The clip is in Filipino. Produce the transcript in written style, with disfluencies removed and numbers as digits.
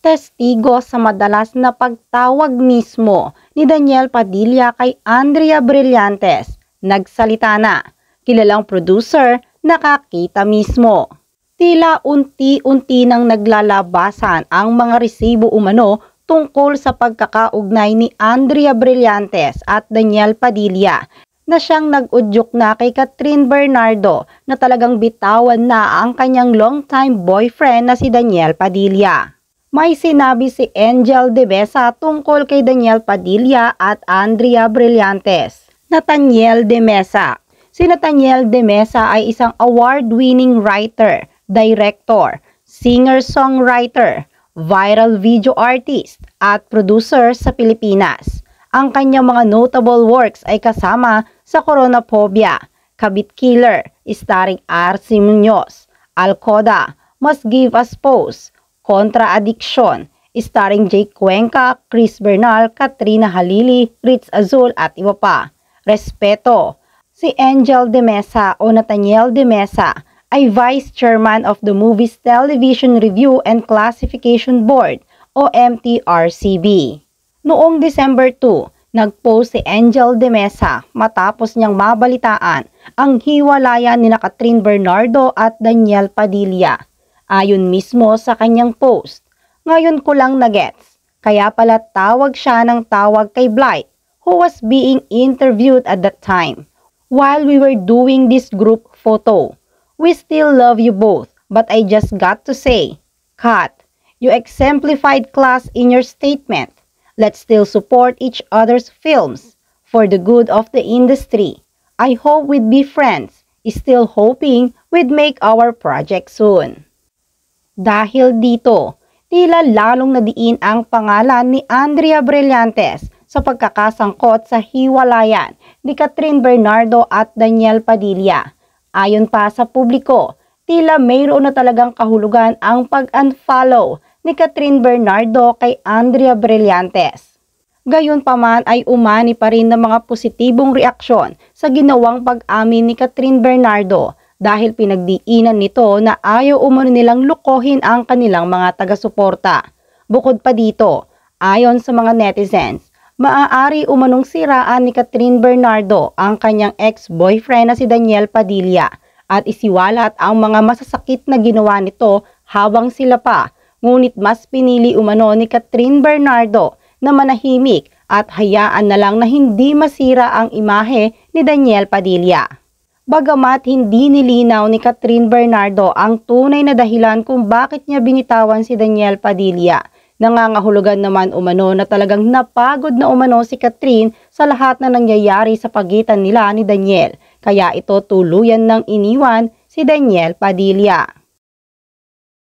testigo sa madalas na pagtawag mismo ni Daniel Padilla kay Andrea Brillantes. Nagsalita na, kilalang producer, nakakita mismo. Tila unti-unti nang naglalabasan ang mga resibo umano tungkol sa pagkakaugnay ni Andrea Brillantes at Daniel Padilla na siyang nag-udyok na kay Catherine Bernardo na talagang bitawan na ang kanyang long-time boyfriend na si Daniel Padilla. May sinabi si Angel De Mesa tungkol kay Daniel Padilla at Andrea Brillantes. Nathaniel De Mesa. Si Nathaniel De Mesa ay isang award-winning writer, director, singer-songwriter, viral video artist at producer sa Pilipinas. Ang kanyang mga notable works ay kasama sa Coronaphobia, Kabit Killer, starring Arce Munoz, Alcoda, Must Give Us Pause, Contra-Addiction, starring Jake Cuenca, Chris Bernal, Katrina Halili, Ritz Azul at iba pa. Respeto. Si Angel De Mesa o Nathaniel De Mesa ay Vice Chairman of the Movies Television Review and Classification Board o MTRCB. Noong December 2, nagpost si Angel De Mesa matapos niyang mabalitaan ang hiwalayan ni Catherine Bernardo at Daniel Padilla. Ayon mismo sa kanyang post, ngayon ko lang nagets, kaya pala tawag siya ng tawag kay Blight, who was being interviewed at that time. While we were doing this group photo, we still love you both, but I just got to say, Kat, you exemplified class in your statement. Let's still support each other's films for the good of the industry. I hope we'd be friends, still hoping we'd make our project soon. Dahil dito, tila lalong nadiin ang pangalan ni Andrea Brillantes sa pagkakasangkot sa hiwalayan ni Catherine Bernardo at Daniel Padilla. Ayon pa sa publiko, tila mayroon na talagang kahulugan ang pag-unfollow ni Catherine Bernardo kay Andrea Brillantes. Gayunpaman ay umani pa rin ng mga positibong reaksyon sa ginawang pag-amin ni Catherine Bernardo dahil pinagdiinan nito na ayaw umano nilang lukohin ang kanilang mga taga-suporta. Bukod pa dito, ayon sa mga netizens, maaari umanong siraan ni Catherine Bernardo ang kanyang ex-boyfriend na si Daniel Padilla at isiwalat ang mga masasakit na ginawa nito habang sila pa. Ngunit mas pinili umano ni Catherine Bernardo na manahimik at hayaan na lang na hindi masira ang imahe ni Daniel Padilla. Bagamat hindi nilinaw ni Catherine Bernardo ang tunay na dahilan kung bakit niya binitawan si Daniel Padilla, nangangahulugan naman umano na talagang napagod na umano si Catherine sa lahat na nangyayari sa pagitan nila ni Daniel, kaya ito tuluyan ng iniwan si Daniel Padilla.